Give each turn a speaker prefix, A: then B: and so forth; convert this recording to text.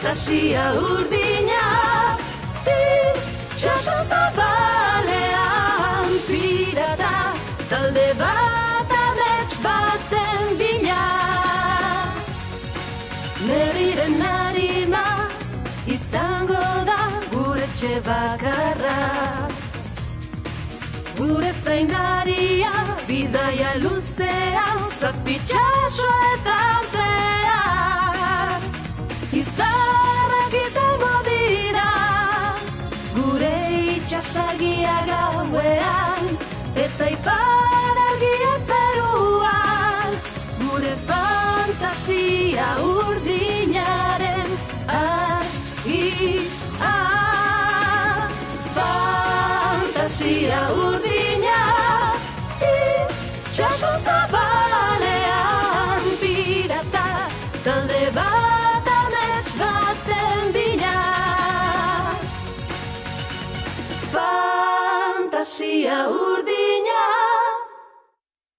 A: fantasia urdina, itxaso zabalean pirata, talde bat amets baten bila. Merriren harima izango da gure etxe bakarra, gure zaindaria bidaia luzean zazpitxasoetan zehar. Izarrak izango dira gure itxasargia gauean, eta iparargia zeruan, gure fantasia urdinaren argia. Fantasia urdina, itxaso zabalean pirata, talde bat amets baten bila. Fantasia urdina.